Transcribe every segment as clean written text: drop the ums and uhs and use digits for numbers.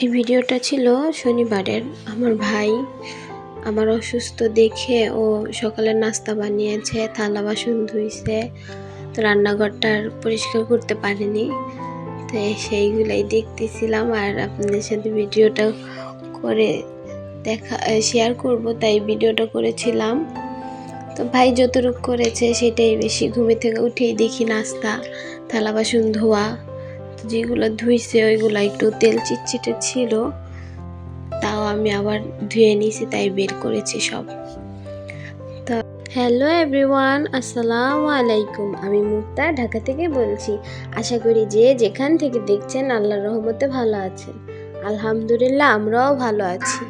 এই ভিডিওটা ছিল শনিবারের। আমার ভাই আমার অসুস্থ দেখে ও সকালের নাস্তা বানিয়েছে, থালা বাসন ধুইছে, তো রান্নাঘরটার পরিষ্কার করতে পারেনি। তো সেইগুলাই দেখতেছিলাম আর আপনাদের সাথে ভিডিওটা করে শেয়ার করব, তাই ভিডিওটা করেছিলাম। তো ভাই যতটুকু করেছে সেটাই বেশি। ঘুমে থেকে উঠেই দেখি নাস্তা, থালা বাসন ধোয়া, যেগুলো ধুইছে ওইগুলো একটু তেল চিটচিটে ছিল, তাও আমি আবার ধুয়ে নিয়েছি, তাই বের করেছি সব। তো হ্যালো এভরিওয়ান, আসসালামু আলাইকুম। আমি মুক্তা, ঢাকা থেকে বলছি। আশা করি যে যেখান থেকে দেখছেন আল্লাহর রহমতে ভালো আছেন। আলহামদুলিল্লাহ, আমরাও ভালো আছি।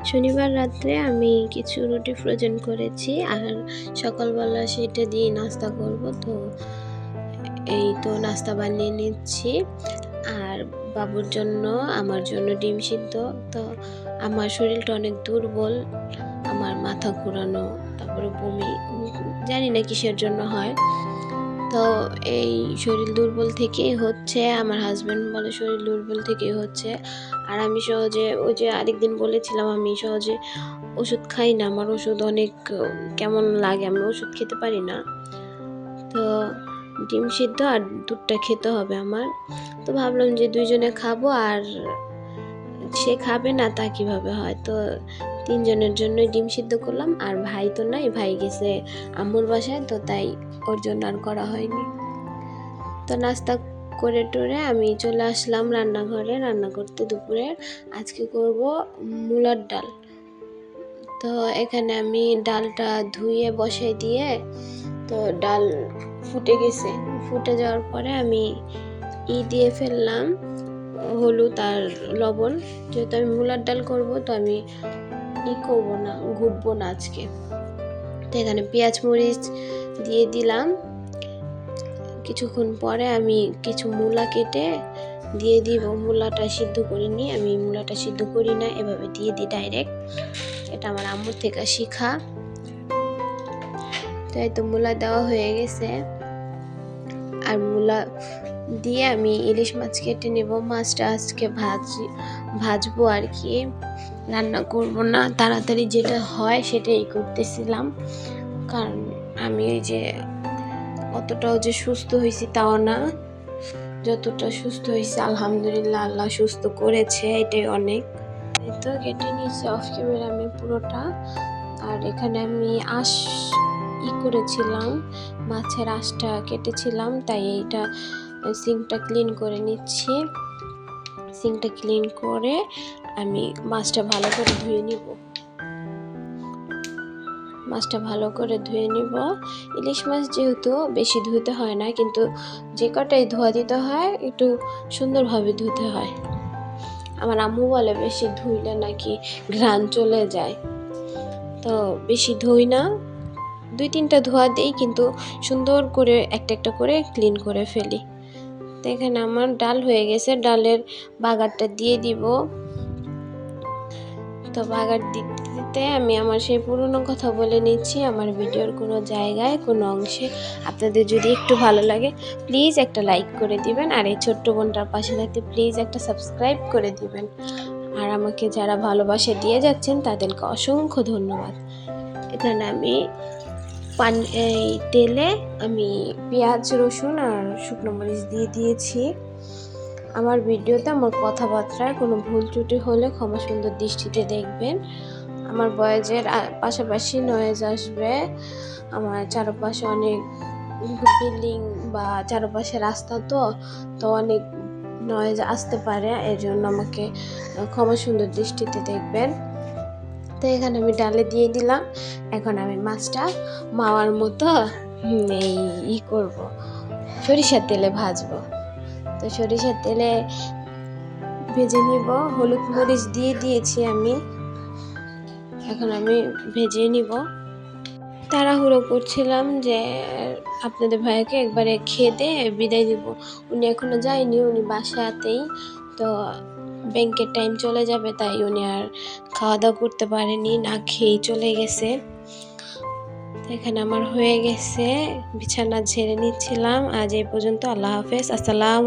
শনিবার রাত্রে আমি কিছু রুটি ফ্রোজেন করেছি আর সকালবেলা সেটা দিয়ে নাস্তা করব। তো এই তো নাস্তা বানিয়ে নিচ্ছি। আর বাবুর জন্য, আমার জন্য ডিম সিদ্ধ। তো আমার শরীরটা অনেক দুর্বল, আমার মাথা ঘোরানো, তারপরে বমি, জানি না কিসের জন্য হয়। তো এই শরীর দুর্বল থেকেই হচ্ছে, আমার হাজব্যান্ড বলে শরীর দুর্বল থেকেই হচ্ছে। আর আমি সহজে, ওই যে আরেকদিন বলেছিলাম, আমি সহজে ওষুধ খাই না, আমার ওষুধ অনেক কেমন লাগে, আমি ওষুধ খেতে পারি না। তো ডিম সিদ্ধ আর দুধটা খেতে হবে আমার। তো ভাবলাম যে দুইজনে খাবো, আর সে খাবে না তা কিভাবে হয়। তো তিনজনের জন্যই ডিম সিদ্ধ করলাম। আর ভাই তো নাই, ভাই গেছে আম্মুর বাসায়, তো তাই ওর জন্য আর করা হয়নি। তো নাস্তা করে টোরে আমি চলে আসলাম রান্নাঘরে রান্না করতে দুপুরের। আজকে করব মূলার ডাল। তো এখানে আমি ডালটা ধুয়ে বসাই দিয়ে, তো ডাল ফুটে গেছে। ফুটে যাওয়ার পরে আমি দিয়ে ফেললাম হলুদ আর লবণ। যেহেতু আমি মূলার ডাল করব, তো আমি করবো না, ঘুটবো না আজকে। তো এখানে পেঁয়াজ মরিচ দিয়ে দিলাম। কিছুক্ষণ পরে আমি কিছু মূলা কেটে দিয়ে দিব। মূলাটা সিদ্ধ করিনি, আমি মূলাটা সিদ্ধ করি না, এভাবে দিয়ে দিই ডাইরেক্ট। এটা আমার আম্মুর থেকে শিখা। তো এই তো মূলা দেওয়া হয়ে গেছে। আর মূলা দিয়ে আমি ইলিশ মাছ কেটে নেব। মাছটা আজকে ভাজবো আর কি, রান্না করব না। তাড়াতাড়ি যেটা হয় সেটাই করতেছিলাম, কারণ আমি ওই যে অতটাও যে সুস্থ হয়েছি তাও না। যতটা সুস্থ হয়েছে আলহামদুলিল্লাহ, আল্লাহ সুস্থ করেছে, এটাই অনেক। এই তো কেটে নিয়েছি অফ ক্যামেরা আমি পুরোটা। আর এখানে আমি করেছিলাম, মাছের আঁশটা কেটেছিলাম, তাই এইটা সিঙ্কটা ক্লিন করে নিচ্ছি। সিঙ্কটা ক্লিন করে আমি মাছটা ভালো করে ধুয়ে নিব। ইলিশ মাছ যেহেতু বেশি ধুতে হয় না, কিন্তু যে কটাই ধোয়া দিতে হয় একটু সুন্দরভাবে ধুতে হয়। আমার আম্মু বলে বেশি ধুইলে নাকি ঘ্রাণ চলে যায়, তো বেশি ধুই না, 2-3টা ধোয়া দিই, কিন্তু সুন্দর করে একটা একটা করে ক্লিন করে ফেলি। তো এখানে আমার ডাল হয়ে গেছে, ডালের বাগারটা দিয়ে দিব। তো বাগার দিতে আমি আমার সেই পুরনো কথা বলে নিচ্ছি। আমার ভিডিওর কোনো জায়গায়, কোনো অংশে আপনাদের যদি একটু ভালো লাগে, প্লিজ একটা লাইক করে দিবেন। আর এই ছোট্ট বোনটার পাশে থাকতে প্লিজ একটা সাবস্ক্রাইব করে দিবেন। আর আমাকে যারা ভালোবাসা দিয়ে যাচ্ছেন তাদেরকে অসংখ্য ধন্যবাদ। এখানে আমি এই তেলে আমি পেঁয়াজ, রসুন আর শুকনো মরিচ দিয়ে দিয়েছি। আমার ভিডিওতে আমার কথাবার্তায় কোনো ভুল ত্রুটি হলে ক্ষমা সুন্দর দৃষ্টিতে দেখবেন। আমার ভয়েসের পাশাপাশি নয়েজ আসবে। আমার চারপাশে অনেক বিল্ডিং বা চারপাশে রাস্তা, তো অনেক নয়েজ আসতে পারে, এর জন্য আমাকে ক্ষমা সুন্দর দৃষ্টিতে দেখবেন। তো এখানে আমি ডালে দিয়ে দিলাম। এখন আমি মাছটা মাওয়ার মতো করব, সরিষার তেলে ভাজবো। তো সরিষার তেলে ভেজে নিব। হলুদ মরিচ দিয়ে দিয়েছি আমি, এখন আমি ভেজে নিব। তাড়াহুড়ো করছিলাম যে আপনাদের ভাইয়াকে একবারে খেয়ে দিয়ে বিদায় দিব। উনি এখনো যায়নি, উনি বাসাতেই। তো ব্যাংকের টাইম চলে যাবে, তাই উনি আর খাওয়া দাওয়া করতে পারেনি, না খেয়েই চলে গেছে। এখানে আমার হয়ে গেছে, বিছানা ঝেড়ে নিচ্ছিলাম। আজ এই পর্যন্ত, আল্লাহ হাফেজ, আসসালাম।